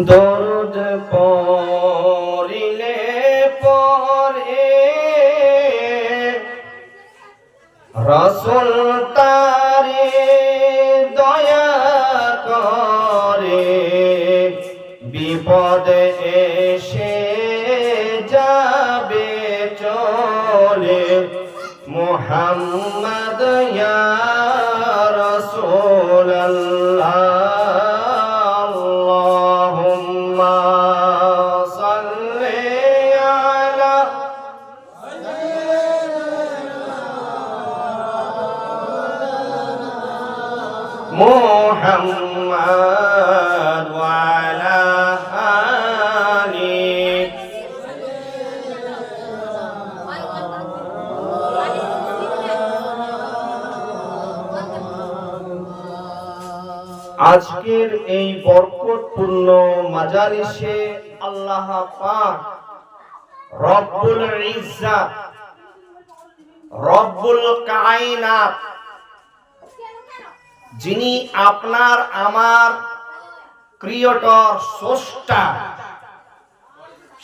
দরুদ পড়িলে পরে রাসূল তারে দয়া করে, বিপদে এসে যাবে চলে, মুহাম্মদ ইয়া রাসূলুল্লাহ। আল্লাহুম্মা সাল্লি আলা মুহাম্মদ ওয়া আলা আলি। আজকের এই বরকতপূর্ণ মাজালিসে আল্লাহ পাক রব্বুল ইজ্জাত, রব্বুল কায়নাত, যিনি আপনার আমার ক্রিয়েটর স্রষ্টা,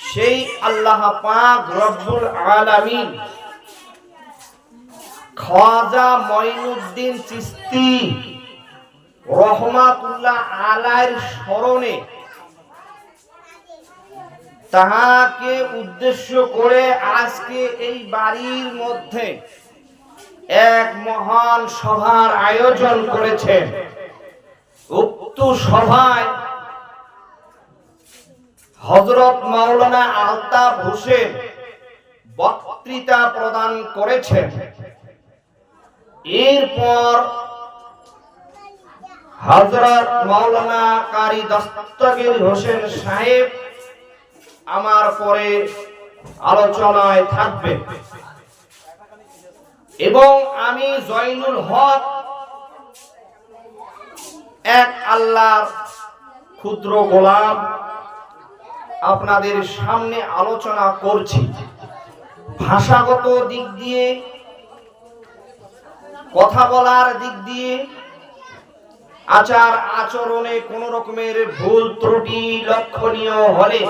সেই আল্লাহ পাক রব্বুল আলামিন খাজা মঈনুদ্দিন চিশতি রহমাতুল্লাহ আলাইহির স্মরণে তাহাকে উদ্দেশ্য করে আজকে এই বাড়ির মধ্যে এক মহান সভার আয়োজন করেছেন। উক্ত সভায় হযরত মাওলানা আলতাফ হোসেন বক্তৃতা প্রদান করেছেন। এরপর হযরত মাওলানা কারি দস্তগীর হোসেন সাহেব আমার পরে আলোচনায় থাকবেন এবং আমি জয়নুল হক এক আল্লাহর ক্ষুদ্র গোলাম আপনাদের সামনে আলোচনা করছি। ভাষাগত দিক দিয়ে, কথা বলার দিক দিয়ে, আচার আচরণে কোন রকমের ভুল ত্রুটি লক্ষণীয় হলে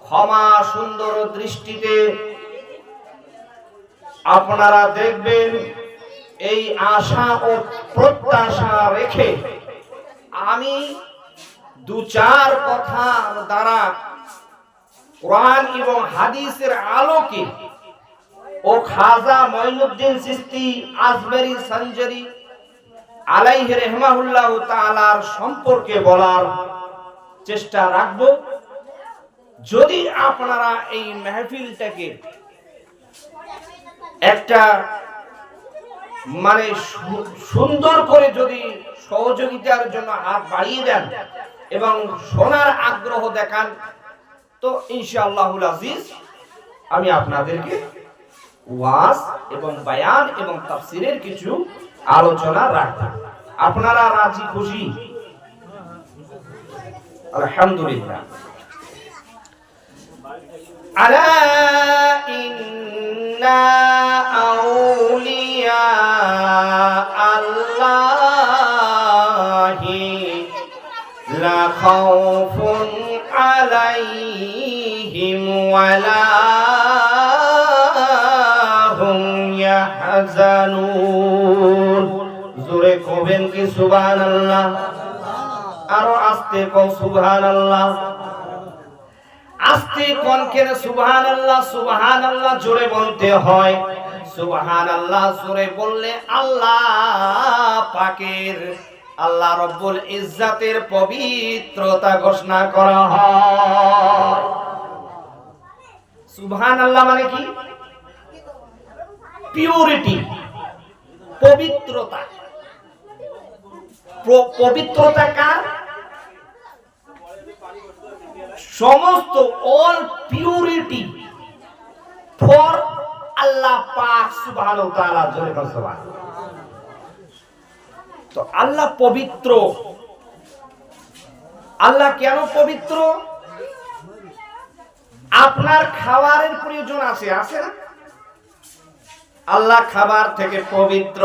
ক্ষমা সুন্দর দৃষ্টিতে আপনারা দেখবেন। এই আশা ও প্রত্যাশা রেখে আমি দু চার কথার দ্বারা কোরআন এবং হাদিসের আলোকে ও খাজা মঈনুদ্দিন চিশতি আজমেরি সঞ্জরি আলাইহি রাহমাতুল্লাহ তাআলার সম্পর্কে বলার চেষ্টা রাখব। যদি আপনারা এই মাহফিলটাকে একটা সুন্দর করে যদি সহযোগিতার জন্য হাত বাড়িয়ে দেন এবং শোনার আগ্রহ দেখান, তো ইনশাআল্লাহুল আজিজ আমি আপনাদেরকে ওয়াজ এবং বায়ান এবং তাফসীরের কিছু আলোচনা রাখব। আপনারা রাজি খুশি? আলহামদুলিল্লাহ। আলা ইন্না আউলিয়া আল্লাহি লা খাউফুন আলাইহিম ওয়ালা হুম ইয়াহজানুন। জোরে কবেন কি সুবহানাল্লাহ? আরো আস্তে কও সুবহানাল্লাহ। আস্তে কোন কেন সুবহানাল্লাহ? সুবহানাল্লাহ জোরে বলতে হয়। সুবহানাল্লাহ জোরে বললে আল্লাহ পাকের, আল্লাহ রব্বুল ইজ্জাতের পবিত্রতা ঘোষণা করা হয়। সুবহানাল্লাহ মানে কি? পিউরিটি, পবিত্রতা। পবিত্রতা কার? সমস্ত অল পিউরিটি ফর আল্লাহ পাক সুবহানাহু ওয়া তাআলা। জোরে বল সুবহানাল্লাহ। তো আল্লাহ পবিত্র। আল্লাহ কেন পবিত্র? আপনার খাবারের প্রয়োজন আছে, আছে না? আল্লাহ খাবার থেকে পবিত্র।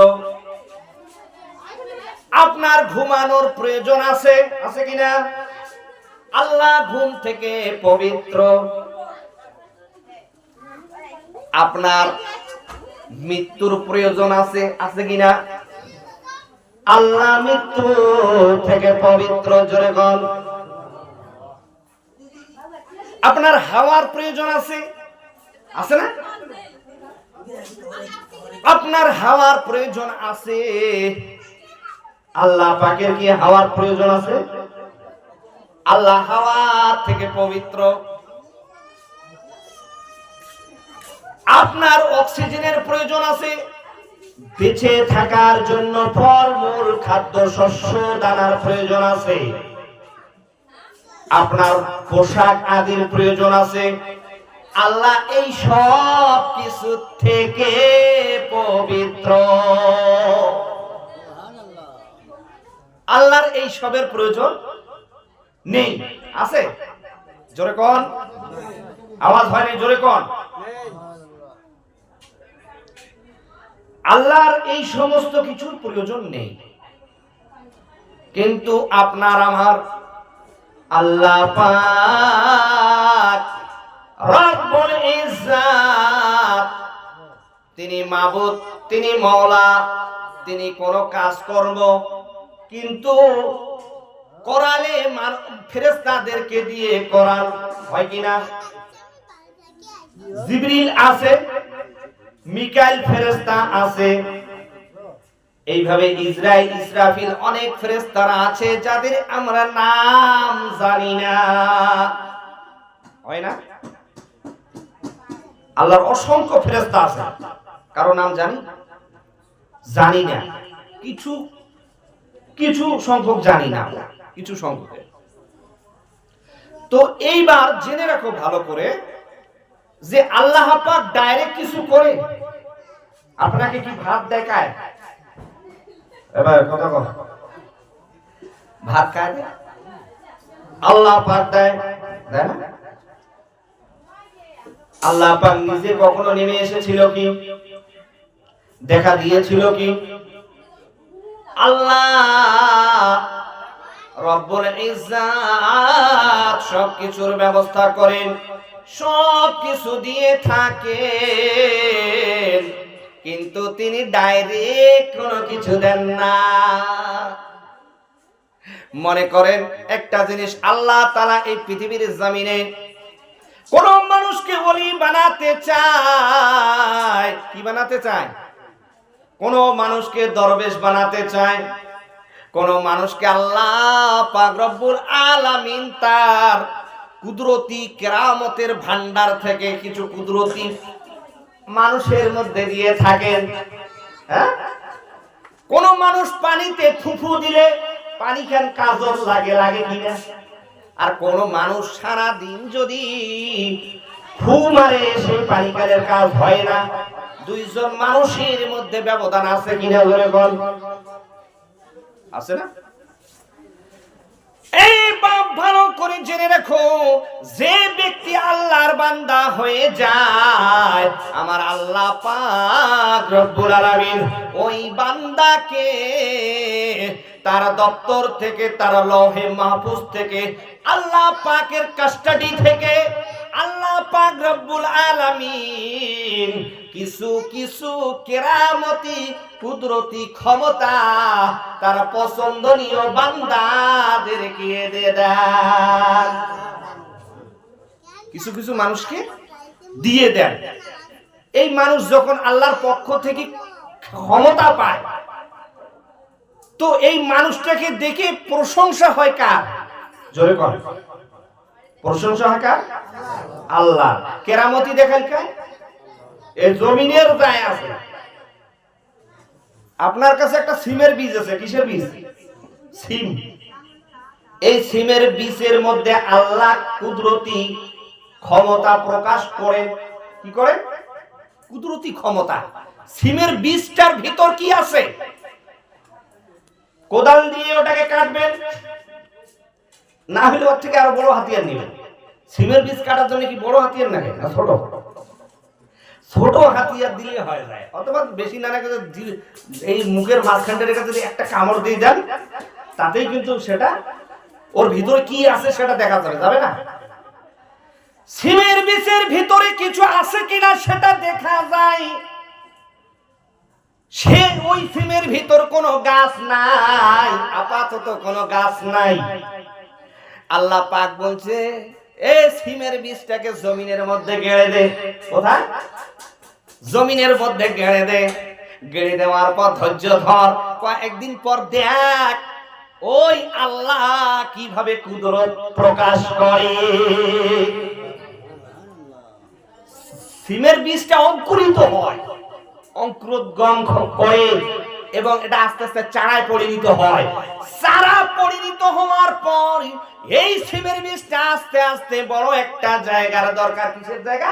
আপনার ঘুমানোর প্রয়োজন আছে, আছে কিনা? আল্লাহ ঘুম থেকে পবিত্র। আপনার মৃত্যুর প্রয়োজন আছে, আছে কিনা? আল্লাহ মৃত্যু থেকে পবিত্র। জোরে বল। আপনার হাওয়ার প্রয়োজন আছে, আছে না? আপনার হাওয়ার প্রয়োজন আছে। আল্লাহ পাকের কি হাওয়ার প্রয়োজন আছে? আল্লাহ হাওয়া থেকে পবিত্র। আপনার অক্সিজেনের প্রয়োজন আছে, বেঁচে থাকার জন্য ফলমূল খাদ্য শস্য দানার প্রয়োজন আছে। আপনার পোশাক আদির প্রয়োজন আছে। আল্লাহ এই সব কিছু থেকে পবিত্র। আল্লাহর এই সবের প্রয়োজন নেই, আছে? জোরে কোন, আওয়াজ হয়নি, জোরে কোন। আল্লাহর এই সমস্ত কিছুর প্রয়োজন নেই, কিন্তু আপনার আমার আল্লাহ পাক রব্বুল ইজ্জাত, তিনি মাবুদ, তিনি মওলা, তিনি কোন কাজ কর্ম কিন্তু করালে ফেরেশতাদেরকে দিয়ে করান, হয় কিনা? জিবরিল আছে, মিকাইল ফেরেশতা আছে, এইভাবে ইসরাইল, ইসরাফিল, অনেক ফেরেশতারা আছে যাদের আমরা নাম জানি না, হয় না? আল্লাহর অসংখ্য ফেরেশতা আছে, কারো নাম জানি? জানি না। কিছু কিছু সংখ্যক জানি না, কিছু সংখ্যক। তো এইবার জেনে রাখো ভালো করে যে আল্লাহ পাক ডাইরেক্ট কিছু করে। আপনাকে কি ভাত দেখায়? এবার কথা বল, ভাত খায় আল্লাহ পাক দেয়, দেয় না? আল্লাহ পাক নিজে কখনো নেমে এসেছিল কি? দেখা দিয়েছিল কি? আল্লাহ রব্বুল ইজ্জাত সবকিছুর ব্যবস্থা করেন, সবকিছু দিয়ে থাকেন, কিন্তু তিনি ডাইরেক্ট কোনো কিছু দেন না। মনে করেন একটা জিনিস, আল্লাহ তাআলা এই পৃথিবীর জমিনে কোন মানুষকে ওলি বানাতে চায়, কি বানাতে চায়? কোন মানুষকে দরবেশ বানাতে চায়, কোন মানুষকে আল্লাহ পাক রব্বুল আলামিন তার কুদরতি কেরামতের ভান্ডার থেকে কিছু কুদরতি মানুষের মধ্যে দিয়ে থাকেন। হ্যাঁ, কোন মানুষ পানিতে থুথু দিলে পানি কেন কাজল লাগে, লাগে কিনা? আর কোন মানুষ সারা দিন যদি ফু মারে সেই পানি কালের কাজ হয় না। দুইজন মানুষের মধ্যে ব্যবধান আছে কিনা ধরে বল, আছে না? এই বাপ ভালো করে জেনে রাখো, যে ব্যক্তি আল্লাহর বান্দা হয়ে যায়, আমার আল্লাহ পাক রব্বুল আলামিন ওই বান্দাকে তার দপ্তর থেকে, তার লৌহে মাহফুজ থেকে, আল্লাহ পাকের কাস্টাডি থেকে আল্লাহ পাক রব্বুল আলামিন কিছু কিছু কেরামতি কুদরতি ক্ষমতা তার পছন্দনীয় বান্দাদেরকে দিয়ে দেন, কিছু কিছু মানুষকে দিয়ে দেন। এই মানুষ যখন আল্লাহর পক্ষ থেকে ক্ষমতা পায়, তো এই মানুষটাকে দেখে প্রশংসা হয় কার? জোরে কর, প্রশংসা হয় কার? আল্লাহ। কেরামতি দেখাল কার? এই জমিনের দায় আছে। আপনার কাছে একটা সিমের বীজ আছে, কিসের বীজ? সিম। এই সিমের বীজের মধ্যে আল্লাহ কুদরতি ক্ষমতা প্রকাশ করেন। কি করে? কুদরতি ক্ষমতা। সিমের বীজটার ভিতর কি আছে? কোদাল দিয়ে ওটাকে কাটবেন, না হলে ওর থেকে আরো বড় হাতিয়ার নেবেন। সিমের বীজ কাটার জন্য কি বড় হাতিয়ার লাগে না ছোট? ছোট হাতিয়ার দিলে হয়ে যায়। অথবা বেশি না লাগে এই মুখের মাঝখানটা রেখে যদি একটা কামড় দিয়ে দেন, তাতেই কিন্তু সেটা ওর ভিতরে কি আছে সেটা দেখা যাবে, যাবে না? সিমের বীজের ভিতরে কিছু আছে কিনা সেটা দেখা যায়। সে ওই সিমের ভিতর কোনো গাছ নাই, আপাতত কোনো গাছ নাই। আল্লাহ পাক বলছে এই সিমের বীজটাকে জমিনের মধ্যে গেড়ে দে। কোথায়? জমিনের মধ্যে গেড়ে দে। গেড়ে দেওয়ার পর ধৈর্য ধর, কয়েকদিন পর দেখ ওই আল্লাহ কিভাবে কুদরত প্রকাশ করে। সিমের বীজটা অঙ্কুরিত হয়, অঙ্কুরোদ্গম করে এবং এটা আস্তে আস্তে চারায় পরিণত হয়। চারা পরিণত হওয়ার পর এই সিমের বীজটা আস্তে আস্তে বড় একটা জায়গার দরকার। কিসের জায়গা?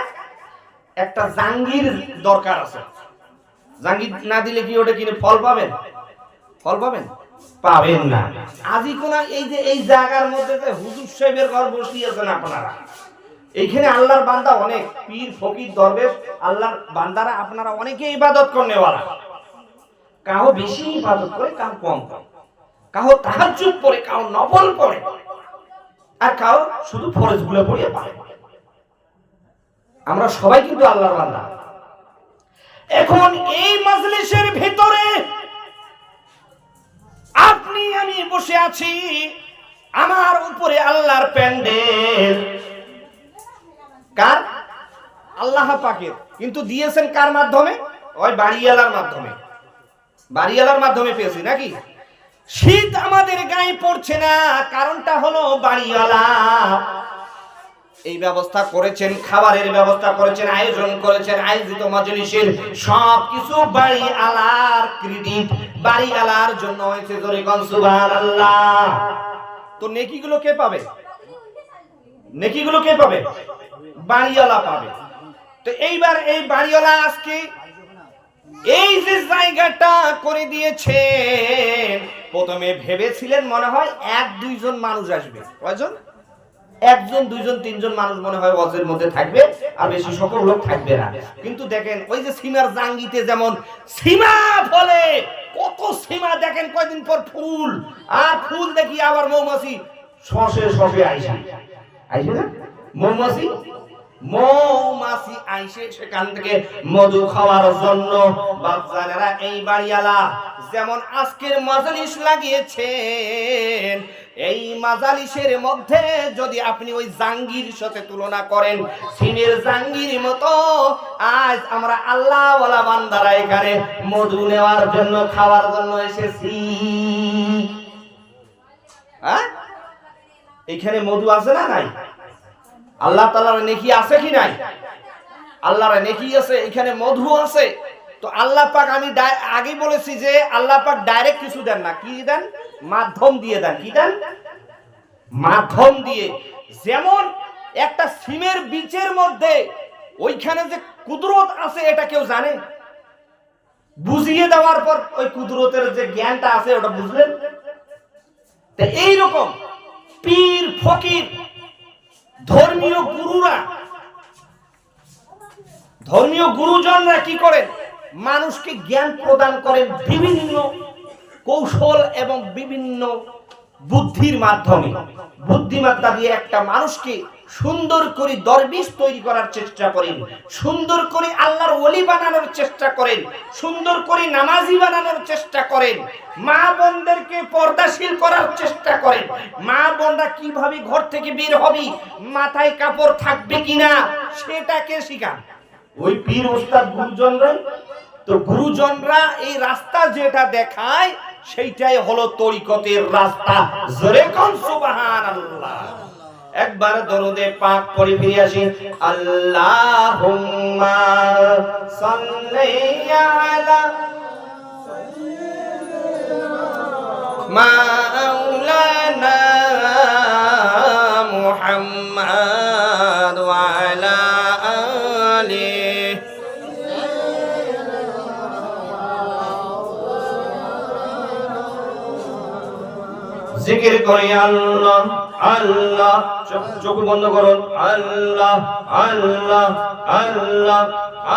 একটা জাঙ্গির দরকার আছে। জাঙ্গির না দিলে কি ওটা কিনে ফল পাবেন? ফল পাবেন? পাবেন না। আজই কোন এই যে এই জায়গার মধ্যে যে হুজুর সাহেবের ঘর বসিয়েছেন আপনারা, এইখানে আল্লাহর বান্দা অনেক, পীর ফকির দরবেশ আল্লাহর বান্দারা আপনারা অনেকে ইবাদত করনেওয়ালা। কাউ বেশি ইবাদত করে, কাউ কম করে, কাউ তাহাজ্জুদ পড়ে, কাউ নফল পড়ে, আর কাউ শুধু ফরজগুলো পড়িয়ে পারে। আমরা সবাই কিন্তু আল্লাহর বান্দা। এখন এই মাজলিসের ভিতরে আপনি আমি বসে আছি, আমার উপরে আল্লাহর প্যান্ডেল। কার? আল্লাহ পাকের। কিন্তু দিয়েছেন কার মাধ্যমে? ওই বাড়িওয়ালার মাধ্যমে। বাড়িওয়ালার মাধ্যমে পেয়েছি নাকি? শীত আমাদের গায়ে পড়ছে না, কারণটা হলো বাড়িওয়ালা এই ব্যবস্থা করেছেন, খাবারের ব্যবস্থা করেছেন, আয়োজন করেছেন। আয়োজিত মাজলিসের সবকিছু বাড়িওয়ালার ক্রেডিট, বাড়িওয়ালার জন্য হয়েছে। জোরে কোন সুবহানাল্লাহ। তো নেকিগুলো কে পাবে? নেকিগুলো কে পাবে? বাড়িওয়ালা পাবে। তো এইবার এই বাড়িওয়ালা আজকে এই যে জায়গাটা করে দিয়েছেন, প্রথমে ভেবেছিলেন মনে হয় 1-2 জন মানুষ আসবে। কয়জন? 1 জন 2 জন 3 জন মানুষ মনে হয় ওয়াজের মধ্যে থাকবে, আর বেশি সকল লোক থাকবে না। কিন্তু দেখেন ওই যে সীমার জাঙ্গিতে যেমন সীমা ফলে, কত সীমা দেখেন কয়দিন পর ফুল, আর ফুল দেখি আবার মৌমাছি শসে শসে আইসে না? মৌমাছি আইসে সেখান থেকে মধু খাওয়ার জন্য। বাচ্চারা এই বাড়িওয়ালা যেমন আজকের মাজলিস লাগিয়েছেন, এই মাজালিসের মধ্যে যদি আপনি ওই জাঙ্গির সাথে তুলনা করেন, সিমের জাঙ্গির মতো আজ আমরা আল্লাহওয়ালা বান্দারা এখানে মধু নেওয়ার জন্য, খাওয়ার জন্য এসেছি। হ্যাঁ, এখানে মধু আছে না নাই? আল্লাহ তাআলার নেকি আছে কি নাই? আল্লাহর নেকি আছে, এখানে মধু আছে। তো আল্লাহ পাক, আমি আগেই বলেছি যে আল্লাহ পাক ডাইরেক্ট কিছু দেন না। কি দেন? মাধ্যম দিয়ে দেন। কি দেন? মাধ্যম দিয়ে। যেমন একটা সিমের বীজের মধ্যে ওইখানে যে কুদরত আছে এটা কেউ জানে? বুঝিয়ে দেওয়ার পর ওই কুদরতের যে জ্ঞানটা আছে ওটা বুঝলেন। তো এইরকম পীর ফকির ধর্মীয় গুরুরা, ধর্মীয় গুরুজনরা কি করেন? মানুষকে জ্ঞান প্রদান করেন বিভিন্ন কৌশল এবং বিভিন্ন বুদ্ধির মাধ্যমে। বুদ্ধিমত্তা দিয়ে একটা মানুষকে সুন্দর করে দরবেশ তৈরি করার চেষ্টা করেন, সুন্দর করে আল্লাহর ওলি বানানোর চেষ্টা করেন, সুন্দর করে নামাজি বানানোর চেষ্টা করেন, মা বোনদেরকে পর্দাশীল করার চেষ্টা করেন। মা বোনরা কিভাবে ঘর থেকে বের হবে, মাথায় কাপড় থাকবে কিনা সেটাকে শিখান ওই পীর ওস্তাদ গুরুজনরা। তো গুরুজনরা এই রাস্তা যেটা দেখায় সেইটাই হলো তরিকতের রাস্তা। জোরে কোন সুবহানাল্লাহ। একবার দরুদে পাক পড়ে ফিরে আসি। আল্লাহুম্মা সাল্লি আলা মাওলানা মুহাম্মাদ ওয়া আলা আলিহি। জিকির করি আল্লাহ আল্লাহ। চোখ বন্ধ করুন। আল্লাহ আল্লাহ আল্লাহ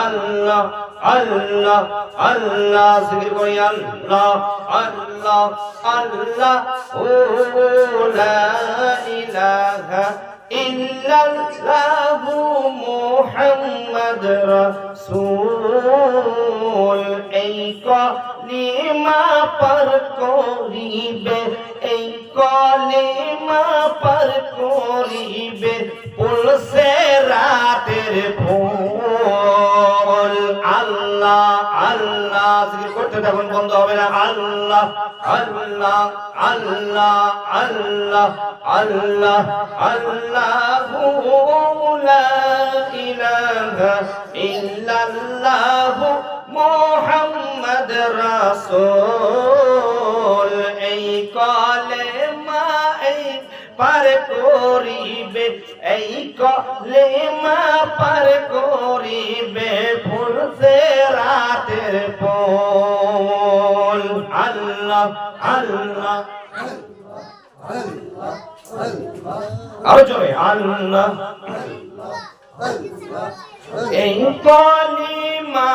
আল্লাহ আল্লাহ আল্লাহ জিকির করি আল্লাহ আল্লাহ আল্লাহ ও লা ইলাহা ইল্লাল্লাহু মুহাম্মদ রাসূল এই কলিমা পার করিবে এই কলিমা পার করিবে পুলসে রাতের ফুল আল্লাহ আল্লাহ জিকির করতে তখন বন্ধ হবে না আল্লাহ আল্লাহ আল্লাহ আল্লাহ আল্লাহ আল্লাহু লা ইলাহা ইল্লাল্লাহু মুহাম্মদ রাসূল এই কলেমা এই পার করিবে এই কলেমা পার করিবে ফুলসে রাতের ফুল আল্লাহ আল্লাহ আরো জোরে আল্লাহ এই কলিমা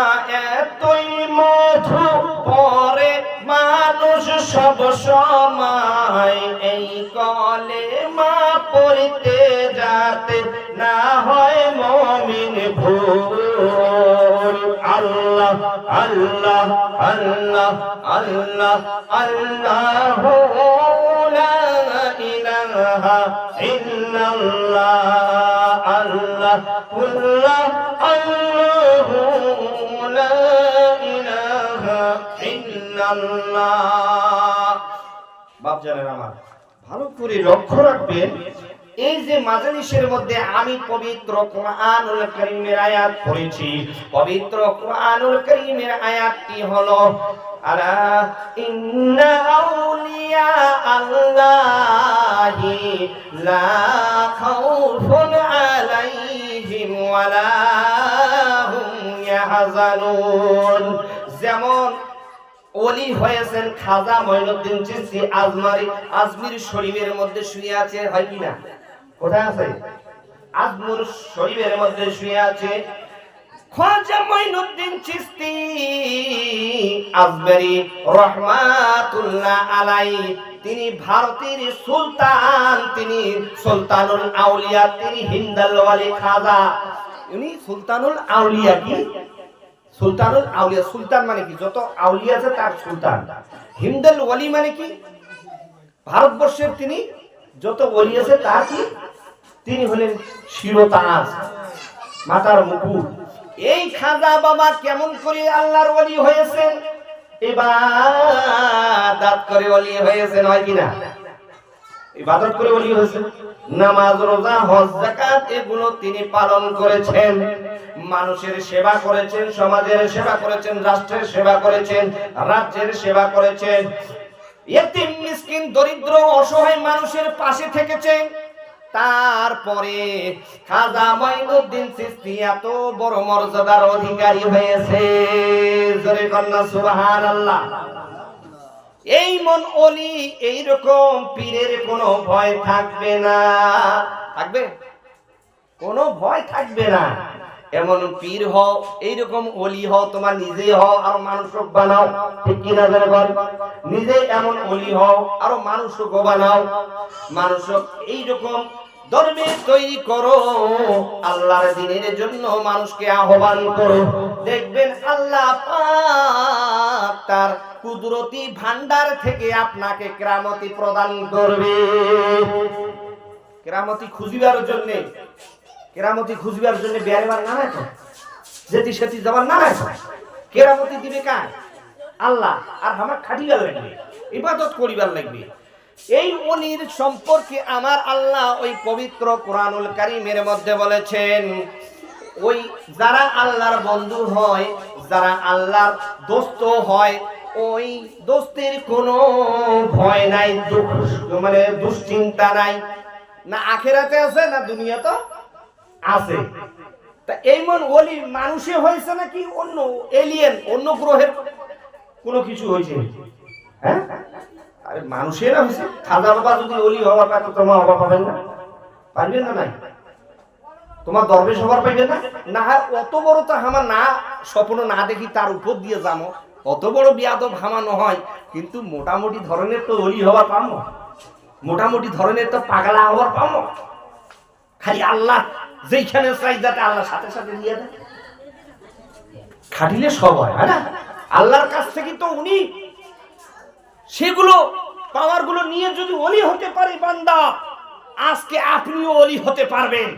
এতই মধু পরে মানুষ সব সময় এই কলিমা পড়তে যাতে না হয় মুমিন ভুল আল্লাহ আল্লাহ আল্লাহ আল্লাহ আল্লাহু লা ইলাহা ইল্লাল্লাহ আল্লাহ আল্লাহ আল্লাহু লা ইলাহা ইল্লাল্লাহ বাপজানেরা আমার ভালো করে লক্ষ্য রাখবেন এই যে মাজলিসের মধ্যে আমি পবিত্র কোরআনুল কারীমের আয়াত পড়েছি পবিত্র কোরআনুল কারীমের আয়াতটি হলো আলা ইন্না আউলিয়া আল্লাহি লা খাউফুন আলাইহিম ওয়ালা হুম ইয়াহজানুন যেমন ওলি হয়েছেন খাজা মঈনুদ্দিন চিশতি আজমির শরীফের মধ্যে শুয়ে আছে হয় কি না কোথায় আছে আজমির শরীফের মধ্যে শুয়ে আছে খাজা মঈনুদ্দিন চিশতি আজমিরি রাহমাতুল্লাহ আলাইহি তিনি ভারতের সুলতান তিনি সুলতানুল আউলিয়া তিনি হিন্দাল ওয়ালি খাজা উনি সুলতানুল আউলিয়া কি সুলতানুল আউলিয়া সুলতান মানে কি যত আউলিয়া আছে তার সুলতান হিন্দাল ওয়ালি মানে কি ভারতবর্ষের তিনি যত ওলি আছে তার কি তিনি হলেন শিরোতাজ মাথার মুকুট এই খাজা বাবা কেমন করে আল্লাহর ওলি হয়েছেন ইবাদত করে ওলি হয়েছেন হয় কি না ইবাদত করে ওলি হয়েছেন নামাজ রোজা হজ যাকাত এগুলো তিনি পালন করেছেন মানুষের সেবা করেছেন সমাজের সেবা করেছেন রাষ্ট্রের সেবা করেছেন রাজ্যের সেবা করেছেন ইতিম মিসকিন দরিদ্র অসহায় মানুষের পাশে থেকেছেন তারপরে খাজা মঈনুদ্দিন চিশতি এত বড় মর্যাদার অধিকারী হয়েছে জোরে কন্যা সুবহানাল্লাহ এই মন ওলি এই রকম পীরের কোনো ভয় থাকবে না থাকবে কোনো ভয় থাকবে না এমন পীর হও এইরকম ওলি হও তোমার নিজে হও আর মানুষক বানাও ঠিক কি না বল নিজে এমন ওলি হও আর মানুষক বানাও মানুষক এইরকম দরবে তৈরি করো আল্লাহর দ্বীনের জন্য মানুষকে আহ্বান করো দেখবেন আল্লাহ পাক তার কুদরতি ভান্ডার থেকে আপনাকে কেরামতি প্রদান করবে কেরামতি খুঁজিবার জন্য বেয়ারবার না নাই তো যেটি সেটি যাবার না নাই কেরামতি দিবে কার আল্লাহ আর আমার খাটিবার লাগবে ইবাদত করিবার লাগবে এই ওলির সম্পর্কে আমার আল্লাহ ওই পবিত্র কোরআনুল কারীমের মধ্যে বলেছেন ওই যারা আল্লাহর বন্ধু হয় যারা আল্লাহর দোস্ত হয় ওই দোস্তের কোনো ভয় নাই মানে দুশ্চিন্তা নাই না আখিরাতে আছে না দুনিয়াতে আছে তা এইমন ওলি মানুষে হয়েছে নাকি অন্য এলিয়েন অন্য গ্রহের কোনো কিছু হয়েছে হ্যাঁ আরে মানুষেরা হয়েছে খাজা বাবা যদি ওলি হওয়ার কথা তোমার অভাব পাবেন না পারবেন না নাই তোমার দরবেশ হবার পাইবে না? না হয় অত বড় তো হামা না স্বপ্ন না দেখি তার উপর দিয়ে যাবো, অত বড় বিয়াদব হামানো হয়, কিন্তু মোটামুটি ধরনের তো ওলি হওয়ার পাবো, মোটামুটি ধরনের তো পাগলা হওয়ার পাবো। খালি আল্লাহ যেইখানে চাই যাতে আল্লাহ সাথে সাথে দিয়ে দেয়, খাটিলে সব হয় না। আল্লাহর কাছ থেকে তো উনি সেগুলো পাওয়ার গুলো নিয়ে যদি ওলি হতে পারে বান্দা, আজকে আপনিও ওলি হতে পারবেন,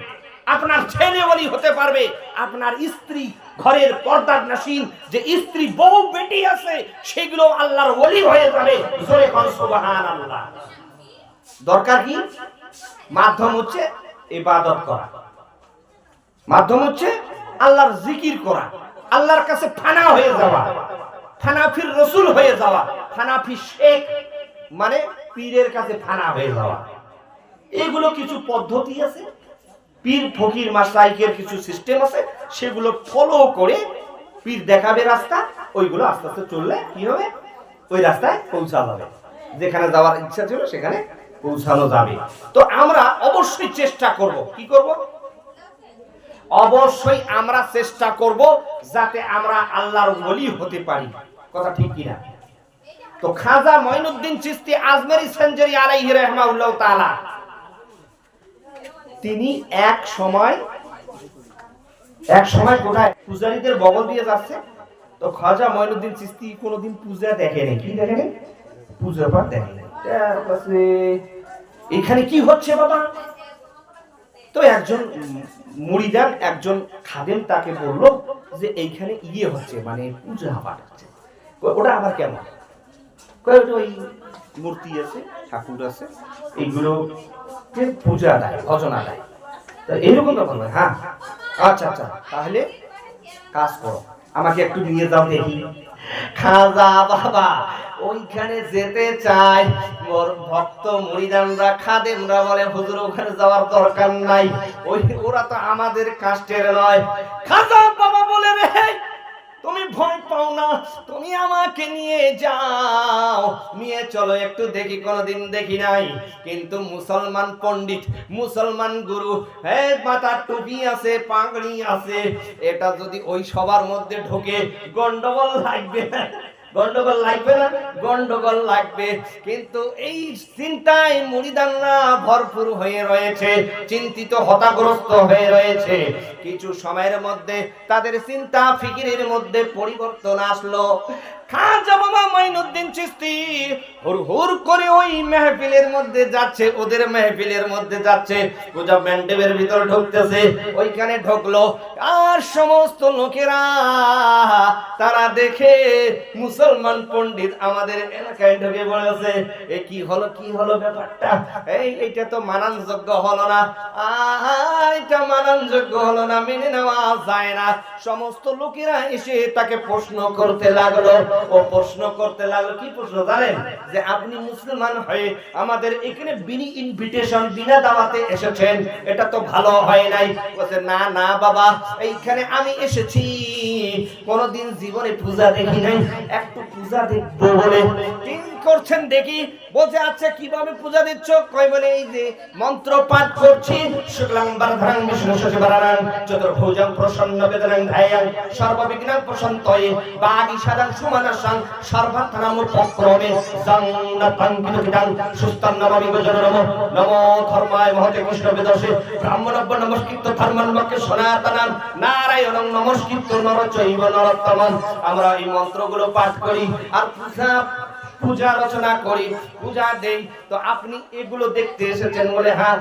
আপনার ছেলে ওলি হতে পারবে, আপনার স্ত্রী ঘরের পর্দার নাসিন যে স্ত্রী বহু বেটি আছে সেগুলো আল্লাহর ওলি হয়ে যাবে। জোরে কোন সুবহানাল্লাহ। দরকার কি? মাধ্যম হচ্ছে ইবাদত করা, মাধ্যম হচ্ছে আল্লাহর জিকির করা, আল্লাহর কাছে ফানা হয়ে যাওয়া, ফানাফির রাসূল হয়ে যাওয়া, ফানাফি শেখ মানে পীরের কাছে ফানা হয়ে যাওয়া। এগুলো কিছু পদ্ধতি আছে, পীর ফকির মাশাইখের কিছু সিস্টেম আছে, সেগুলো ফলো করে পীর দেখাবে রাস্তা, ওইগুলো আস্তে আস্তে চললে কি হবে, ওই রাস্তায় পৌঁছা যাবে, যেখানে যাওয়ার ইচ্ছা ছিল সেখানে পৌঁছানো যাবে। তো আমরা অবশ্যই চেষ্টা করব, কি করব? অবশ্যই আমরা চেষ্টা করব যাতে আমরা আল্লাহর ওলি হতে পারি। কথা ঠিক কিনা? তো খাজা মঈনুদ্দিন চিশতি আজমেরি সেঞ্জারি আলাইহি রাহমাতুল্লাহ তাআলা তিনি এক সময় কোথায় পূজারীদের বগল দিয়ে যাচ্ছে, তো খাজা মঈনুদ্দিন চিশতি কোনোদিন পূজা দেখেনি। কি দেখেনি? পূজা পাঠ দেখেনি। এখানে কি হচ্ছে বাবা? তো একজন মুরিদান, একজন খাদেম তাকে বলল যে এইখানে হচ্ছে, মানে পূজা পাঠ হচ্ছে। ওটা আবার কেমন? ওই মূর্তি আছে, ঠাকুর আছে, এইগুলো পূজা দেয়, ভজনা দেয়, এইরকম তো বলবে। হ্যাঁ আচ্ছা আচ্ছা, তাহলে কাজ করো, আমাকে একটু নিয়ে যাও দেখি। খাজা বাবা ওইখানে যেতে চায়, ওর ভক্ত মুরিদানরা খাদেমরা বলে হুজুর ওখানে যাওয়ার দরকার নাই, ওরা তো আমাদের কাস্টের নয়। খাজা বাবা বলে রে তুমি ভয় পাও না, তুমি আমাকে নিয়ে যাও, নিয়ে চলো একটু দেখি, কোনোদিন দেখি নাই। কিন্তু মুসলমান পণ্ডিত, মুসলমান গুরু, মাথার টুপি আছে, পাগড়ি আছে, এটা যদি ওই সবার মধ্যে ঢোকে গন্ডগোল লাগবে না? গন্ডগোল লাগবে না? গন্ডগোল লাগবে। কিন্তু এই চিন্তায় মুরিদানরা ভরপুর হয়ে রয়েছে, চিন্তিত হতাগ্রস্ত হয়ে রয়েছে। কিছু সময়ের মধ্যে তাদের চিন্তা ফিকিরের মধ্যে পরিবর্তন আসলো। খাজা বাবা মঈনুদ্দিন চিশতি হুড় করে ওই মেহফিলের মধ্যে যাচ্ছে, ওদের মেহফিলের মধ্যে যাচ্ছে, পূজা মণ্ডপের ভিতর ঢুকতেছে। ওইখানে ঢুকলো, আর সমস্ত লোকেরা তারা দেখে মুসলমান পণ্ডিত আমাদের এলাকায় ঢুকে বলেছে, এ কি হলো ব্যাপারটা, এইটা তো মানানযোগ্য হলো না, এটা মানানযোগ্য হলো না, মেনে নেওয়া যায় না। সমস্ত লোকেরা এসে তাকে প্রশ্ন করতে লাগলো। ও প্রশ্ন করতে লাগলো, কি প্রশ্ন জানেন? যে আপনি মুসলমান হয়ে আমাদের এখানে বিনি ইনভিটেশন, বিনা দাওয়াতে এসেছেন, এটা তো ভালো হয় নাই। বলছে না না বাবা, এইখানে আমি এসেছি, কোনদিন জীবনে পূজা দেখি নাই, একটু পূজা দেখবো বলে। করছেন দেখি। বলছে আচ্ছা কিভাবে পূজা দিচ্ছ? কয় বলে এই যে মন্ত্র পাঠ করছি, শুক্লাং বরধরং বিষ্ণু শশীবরণং চতুর্ভুজং প্রসন্ন বেদনং ধ্যায়ং সর্ববিঘ্নাং প্রশান্তয়ে বাগীশাদং সুমনসং সর্বাত্মনামুপক্রমে জন্নতং কিদং সুস্তং নমামি গজনরম নমো ধর্মায় মহতে কৃষ্ণ বেদসে ব্রাহ্মণব্য নমস্কৃত ধর্মন্মকে সনাতনং নারায়ণং নমস্কৃত নরচৈব নরোত্তমং। আমরা এই মন্ত্রগুলো পাঠ করি আর পূজা রচনা করি, পূজা দেই। তো আপনি এগুলো দেখতে এসেছেন বলে হ্যাঁ,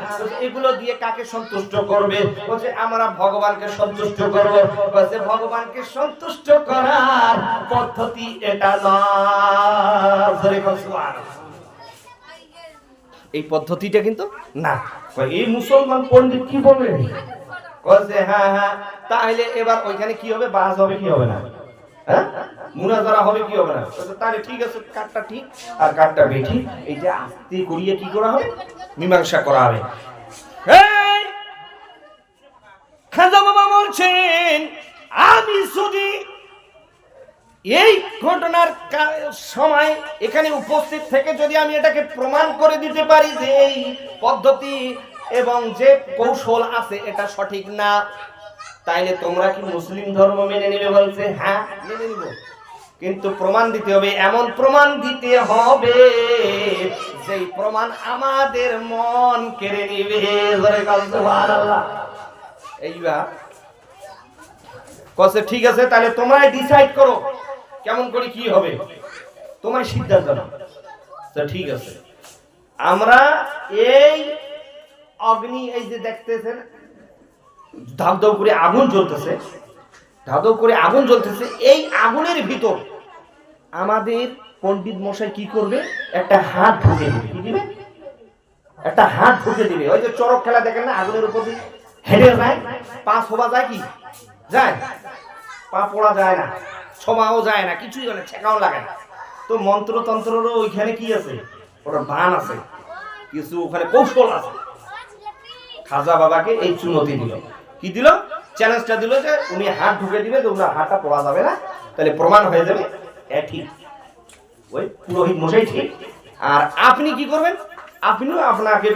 এগুলো দিয়ে কাকে সন্তুষ্ট করবে? বলছে আমরা ভগবানকে সন্তুষ্ট করব। বলছে ভগবানকে সন্তুষ্ট করার পদ্ধতি এটা নয়, এই পদ্ধতিটা কিন্তু না। এই মুসলমান পণ্ডিত কি বলবে? বলছে হ্যাঁ হ্যাঁ, তাহলে এবার ওইখানে কি হবে? বাস হবে কি হবে না? হ্যাঁ, মুনাজারা হবে কি হবে না? তাহলে ঠিক আছে, কাটটা ঠিক আর কাটটা বেঠিক, এইটা আস্তে করিয়ে কি করা হবে? মীমাংসা করা হবে। খাজা বাবা বলছেন আমি যদি এই ঘটনার সময় এখানে উপস্থিত থেকে যদি আমি এটাকে প্রমাণ করে দিতে পারি যে এই পদ্ধতি এবং যে কৌশল আছে এটা সঠিক না, তাইলে তোমরা কি মুসলিম ধর্ম মেনে নেবে? বলছে হ্যাঁ মেনে নিব, কিন্তু প্রমাণ দিতে হবে, এমন প্রমাণ দিতে হবে যেই প্রমাণ আমাদের মন কেড়ে নিবে। সুবহানাল্লাহ। এইবার কসে ঠিক আছে, তাহলে তোমরাই ডিসাইড করো কেমন করে কি হবে, তোমার সিদ্ধান্ত নাও। তো ঠিক আছে, আমরা এই অগ্নি, এই যে দেখতেছেন ধাপ ধাপ করে আগুন জ্বলতেছে, ধাপ ধাপ করে আগুন জ্বলতেছে, এই আগুনের ভিতর আমাদের পণ্ডিত মশাই কি করবে, একটা হাত ঢুকে দিবে। কি দিবে? একটা হাত ঢুকে দিবে। ওই যে চড়ক খেলা দেখেন না, আগুনের উপর দিয়ে হেঁটে যায়, পা ছোবা যায়, কি যায়? পা পড়া যায় না, ছোমাও যায় না, কিছুই হয় না, ছেঁকাও লাগে না। তো মন্ত্রতন্ত্রেরও ওইখানে কি আছে, ওটা বান আছে, কিছু ওখানে কৌশল আছে। খাজা বাবাকে এই চুনতি দিল, কি দিল, চ্যালেঞ্জটা দিল যে উনি হাত ঢুকে দিবে, তো উনার হাতটা পড়া যাবে না, তাহলে প্রমাণ হয়ে যাবে ঠিক, ওই পুরোহিত মশাই ঠিক। আর আপনি কি করবেন, আপনিও আপনাকে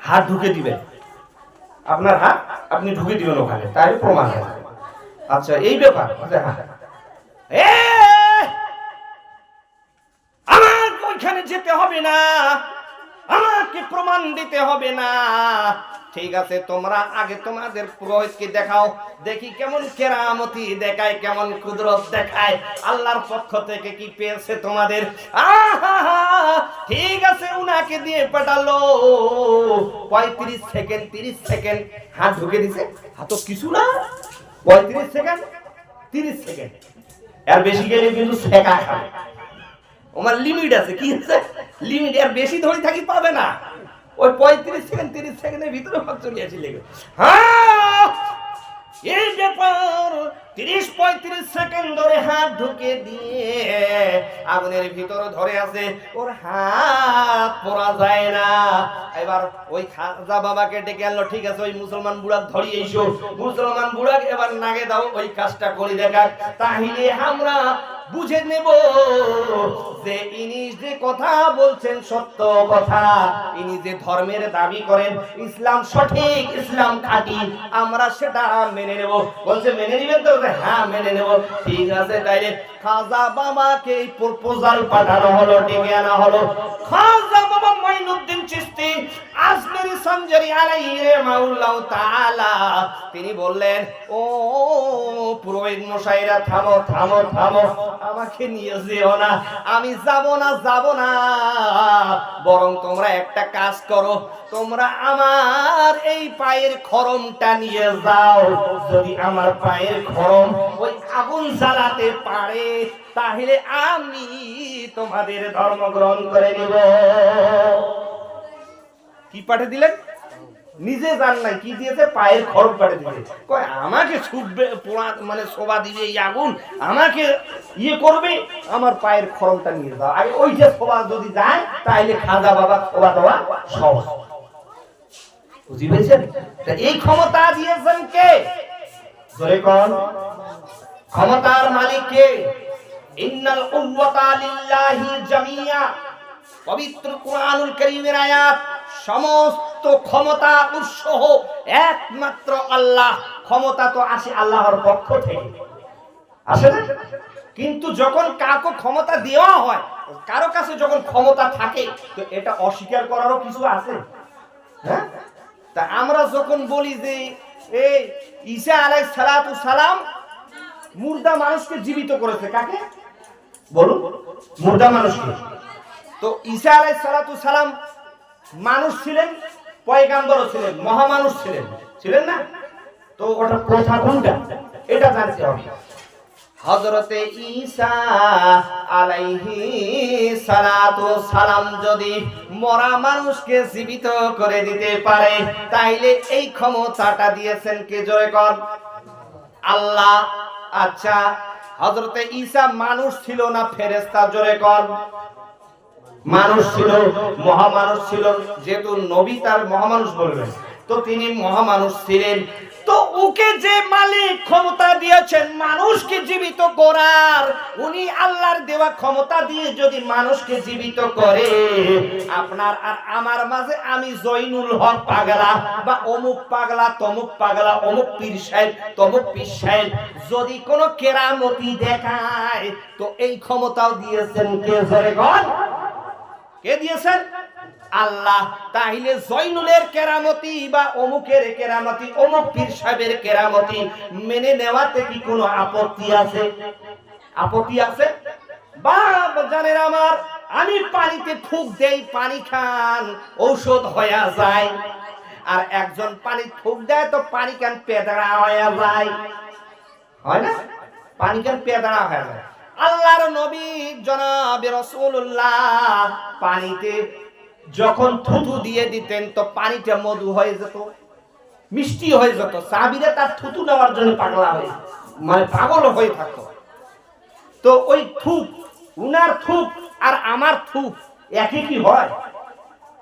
হাত ঢুকে দিবেন, আপনার হাত আপনি ঢুকে দিবেন ওখানে, তাই প্রমাণ হয়ে যাবে। আচ্ছা এই ব্যাপার, আমার ওইখানে যেতে হবে না, আমাকে প্রমাণ দিতে হবে না। ঠিক আছে, তোমরা আগে তোমাদের পুরোহিতকে দেখাও, দেখি কেমন কেরামতি দেখায়, কেমন কুদরত দেখায়, আল্লাহর পক্ষ থেকে কি পেয়েছে তোমাদের। ঠিক আছে, উনাকে দিয়ে পাঠালো, 35 সেকেন্ড 30 সেকেন্ড হাত ঢুকে দিছে, হাত কিছু না, 35 সেকেন্ড 30 সেকেন্ড, এর বেশি গেলে কিন্তু শেখা খাবে। আমার লিমিট আছে, কি আছে লিমিট, এর বেশি ধরে থাকি পাবে না, ওই 35 সেকেন্ড 30 সেকেন্ডের ভিতরে ভাগ চলে আসি লেগে। হ্যাঁ এই ব্যাপার, 30-35 সেকেন্ড ধরে হাত ঢুকে দিয়ে আগুনের ভিতরে ধরে আছে, ওর হাত পড়া যায় না। এবার ওই খাজা বাবাকে ডেকে আনলো, ঠিক আছে ওই মুসলমান বুড়াক ধরিয়ে এসো, মুসলমান বুড়াক এবার নাগে দাও, ওই কাজটা করে দেখাক, তাহলে আমরা বুঝে নেব যে ইনি যে কথা বলছেন সত্য কথা, ইনি যে ধর্মের দাবি করেন ইসলাম সঠিক, ইসলাম খাঁটি, আমরা সেটা মেনে নেব। বলছে মেনে নেবেন তো? হ্যাঁ মেনে নেব। ঠিক আছে, তাইলে খাজা বাবাকে এই প্রপোজাল পাঠানো হলো, ডেকে আনা হলো। খাজা বাবা মাইনুদ্দিন চিশতি আজমেরি সঞ্জারি আলাইহি রাহমাতুল্লাহ তাআলা, তিনি বললেন, ও পুরোহিত মশাইরা থামো থামো থামো, আমাকে নিয়ে যেও না, আমি যাব না যাব না, বরং তোমরা একটা কাজ করো, তোমরা আমার এই পায়ের খরমটা নিয়ে যাও, যদি আমার পায়ের খরম ওই আগুন জ্বালাতে পারে তাহলে আমি তোমাদের ধর্ম গ্রহণ করে নিব। কি পাঠিয়ে দিলেন? নিজে জান নাই কি দিয়েছে, পায়ের খরম পাঠিয়ে দিয়েছে। কয় আমাকে ছুটবে পোড়া, মানে শোভা দিবে এই আগুন, আমাকে ইয়ে করবে, আমার পায়ের খরমটা নিয়ে যাও। আগে ওইটা শোভা যদি যায় তাহলে খাজা বাবা শোভা দেওয়া সহজ। বুঝি পেয়েছেন? এই ক্ষমতা দিয়েছেন কে? জোরে কোন? ক্ষমতার মালিক কে? ইন্নাল কুওয়াতা লিল্লাহি জামিয়া, পবিত্র কুরআনুল কারীমের আয়াত, সমস্ত ক্ষমতা উৎস একমাত্র আল্লাহ। ক্ষমতা তো আসে আল্লাহর পক্ষ থেকে, আসে না? কিন্তু যখন কাউকে ক্ষমতা দেওয়া হয়, কারো কাছে যখন ক্ষমতা থাকে, তো এটা অস্বীকার করারও কিছু আছে। হ্যাঁ, তা আমরা যখন বলি যে এই ঈসা আলাইহিস সালাতু সালাম মুর্দা মানুষকে জীবিত করেছে, কাকে বলুন? মুর্দা মানুষকে। তো ঈসা আলাইহিস সালাতু সালাম মানুষ ছিলেন, পয়গাম্বরও ছিলেন, মহামানুষ ছিলেন, ছিলেন না? তো ওটা কথা কোনটা এটা জানতে হবে। হযরতে ঈসা আলাইহিস সালাতু সালাম যদি মরা মানুষকে জীবিত করে দিতে পারে, তাইলে এই ক্ষমতাটা দিয়েছেন কে? জোরে কর, আল্লাহ। আচ্ছা, হযরতে ঈসা মানুষ ছিল না ফেরেশতা? জোরে কর। মানুষ ছিল, মহামানুষ ছিল, যেহেতু নবী তার মহামানুষ বলবেন। তো তো তিনি মহামানুষ ছিলেন। তো ওকে যে মালিক ক্ষমতা দিয়েছেন মানুষকে জীবিত করার, উনি আল্লাহর দেওয়া ক্ষমতা দিয়ে যদি মানুষকে জীবিত করে, আপনার আর আমার মাঝে আমি জয়নুল হক পাগলা বা অমুক পাগলা তমুক পাগলা, অমুক পীর সাহেব তমুক পীর সাহেব যদি কোনো কেরামতি দেখায়, তো এই ক্ষমতাও দিয়েছেন কে? জোরে বল, কে দিয়েছেন? আল্লাহ। তাহলে জয়নুলের কেরামতি বা অমুকের কেরামতি, অমুক পীর সাহেবের কেরামতি মেনে নেওয়াতে কি কোনো আপত্তি আছে? আপত্তি আছে? বা জানেন আমার, আমি পানিতে ফুঁক দেই, পানি খান, ঔষধ হয়ে যায়। আর একজন পানি ফুঁক দেয় তো পানি কেন পেদড়া হয়ে যায়, হয় না? পানি কেন পেদড়া হয়ে যায়। আল্লাহর নবী জনাবে রাসূলুল্লাহ পানিতে যখন থুতু দিয়ে দিতেন তো পানিটা মধু হয়ে যেত, মিষ্টি হয়ে যেত। সাহাবীরা তার থুতু নেওয়ার জন্য পাগলা হয়ে, মানে পাগল হয়ে থাকতো। তো ওই থুক, উনার থুক আর আমার থুক একই কি হয়?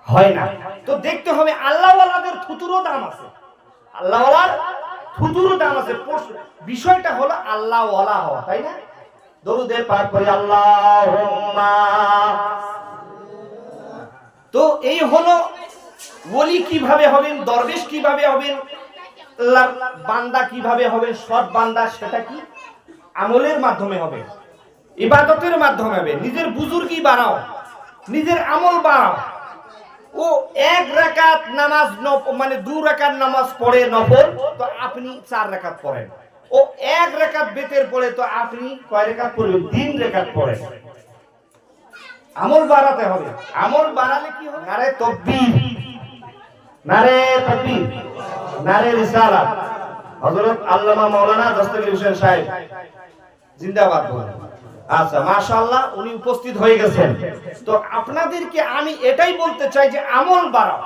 হয় না। তো দেখতে হবে আল্লাহওয়ালাদের থুতুরও দাম আছে, আল্লাহওয়ালার থুতুরও দাম আছে। বিষয়টা হলো আল্লাহওয়ালা হওয়া, তাই না? দরুদে পাক করি আল্লাহুম্মা। তো এই হলো ওলি কিভাবে হবেন, দরবেশ কিভাবে হবেন, আল্লাহর বান্দা কিভাবে হবেন। সৎ বান্দা সেটা কি? আমলের মাধ্যমে হবে, ইবাদতের মাধ্যমে হবে। নিজের বুজুর্গি বাড়াও, নিজের আমল বাড়াও। ও এক রাকাত নামাজ মানে 2 রাকাত নামাজ পড়ে নফল, তো আপনি 4 রাকাত পড়েন। ও 1 রাকাত বেতের পড়ে, তো আপনি কয় রাকাত পড়বেন? 3 রাকাত পড়েন। আমল বাড়াতে হবে। আমল বাড়ালে কি হবে? নারে তাকবীর, নারে তাকবীর, নারে রিসালাত। হযরত আল্লামা মাওলানা দস্তগীর হোসেন সাহেব জিন্দাবাদ বলেন। আচ্ছা, মাশাআল্লাহ, উনি উপস্থিত হয়ে গেছেন। তো আপনাদেরকে আমি এটাই বলতে চাই যে আমল বাড়াও।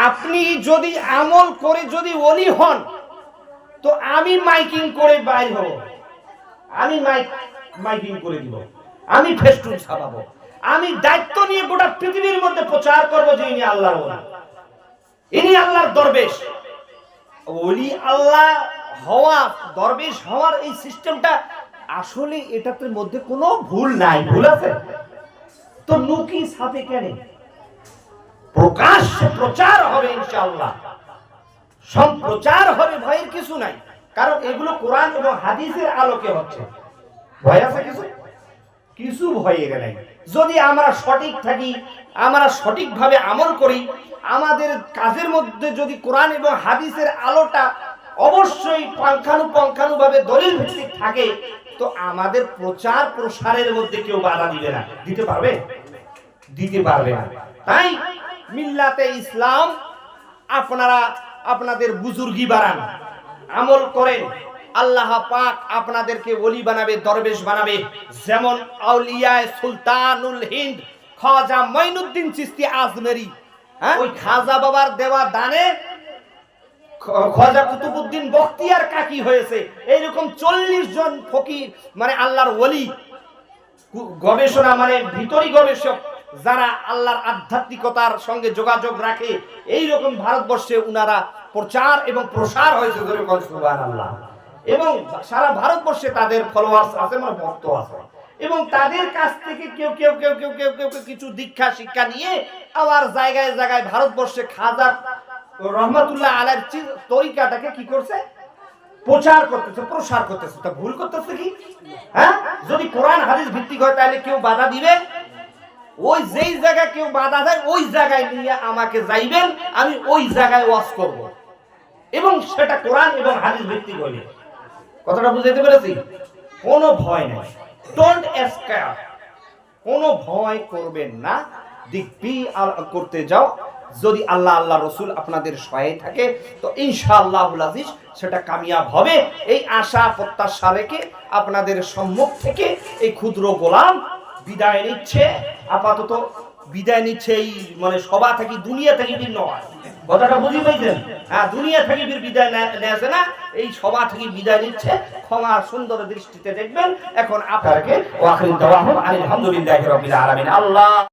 আপনি যদি আমল করে যদি ওলি হন, তো আমি মাইকিং করে বাইর হব, আমি মাইকিং করে দিব, আমি ফেস্টুন ছাপাবো, আমি দায়িত্ব নিয়ে গোটা পৃথিবীর মধ্যে প্রচার করব যে ইনি আল্লাহর ওলি, ইনি আল্লাহর দরবেশ। ওলি আল্লাহ হওয়া, দরবেশ হওয়ার এই সিস্টেমটা আসলে এটার মধ্যে কোনো ভুল নাই। ভুল আছে তো নুকি ছাপে কেন? প্রকাশ্যে প্রচার হবে ইনশাআল্লাহ, সম্প্রচার হবে, ভয়ের কিছু নাই। কারণ এগুলো কোরআন এবং হাদিসের আলোকে হচ্ছে। ভয় আছে কিছু? কিছু ভয়ের নাই। যদি আমরা সঠিক থাকি, আমরা সঠিকভাবে আমল করি, আমাদের কাজের মধ্যে যদি কোরআন এবং হাদিসের আলোটা অবশ্যই পুঙ্খানুপুঙ্খানুভাবে দলিল ভিত্তিক থাকে, তো আমাদের প্রচার প্রসারের মধ্যে কেউ বাধা দিবে না। দিতে পারবে? দিতে পারবে না। তাই মিল্লাতে ইসলাম, আপনারা আপনাদের বুজুর্গি বাড়ান, আমল করেন, আল্লাহ পাক আপনাদেরকে ওলি বানাবে, দরবেশ বানাবে। যেমন আউলিয়ায়ে সুলতানুল হিন্দ খাজা মঈনুদ্দিন চিশতি আজমেরি, ওই খাজা বাবার দেওয়া দানে খাজা কুতুবউদ্দিন বখতিয়ার কাকি হয়েছে। এইরকম 40 জন ফকির, মানে আল্লাহর ওলি গবেষণা, মানে ভিতরি গবেষক যারা আল্লাহর আধ্যাত্মিকতার সঙ্গে যোগাযোগ রাখে, এইরকম ভারতবর্ষে উনারা প্রচার এবং প্রসার হয়েছে। সুবহানাল্লাহ। এবং সারা ভারতবর্ষে তাদের ফলোয়ার্স আছে, মানে ভক্ত আছে। এবং তাদের কাছ থেকে কেউ কেউ কেউ কেউ কেউ কেউ কিছু দীক্ষা শিক্ষা নিয়ে আবার জায়গায় জায়গায় ভারতবর্ষে খাজা রহমাতুল্লাহ আলাইহির তরিকাটাকে কি করছে? প্রচার করতেছে, প্রসার করতেছে। তা ভুল করতেছে কি? হ্যাঁ, যদি কোরআন হাদিস ভিত্তিক হয় তাহলে কেউ বাধা দিবে? ওই যেই জায়গায় কেউ বাধা দেয় ওই জায়গায় নিয়ে আমাকে যাইবেন, আমি ওই জায়গায় ওয়াজ করব, এবং সেটা কোরআন এবং হাদিস ভিত্তিক হইলে। কথাটা বুঝাইতে পেরেছি? কোনো ভয় নেই, ডোন্ট স্কেয়ার, কোনো ভয় করবেন না। দিকবি করতে যাও, যদি আল্লাহ আল্লাহ রসুল আপনাদের সহায় থাকে তো ইনশাআল্লাহুল আজিজ সেটা কামিয়াব হবে। এই আশা প্রত্যাশা রেখে আপনাদের সম্মুখ থেকে এই ক্ষুদ্র গোলাম বিদায় নিচ্ছে। আপাতত বিদায় নিচ্ছে, এই মানে সভা থেকে, দুনিয়া থেকে ভিন্ন হয়। কথাটা বুঝি পাইছেন? হ্যাঁ, দুনিয়া থেকে বিদায় নেছে না, এই সভা থেকে বিদায় নিচ্ছে। ক্ষমা সুন্দর দৃষ্টিতে দেখবেন। এখন আপনাকে ওয়াখির দাওয়াহুম আলহামদুলিল্লাহি রাব্বিল আলামিন। আল্লাহ।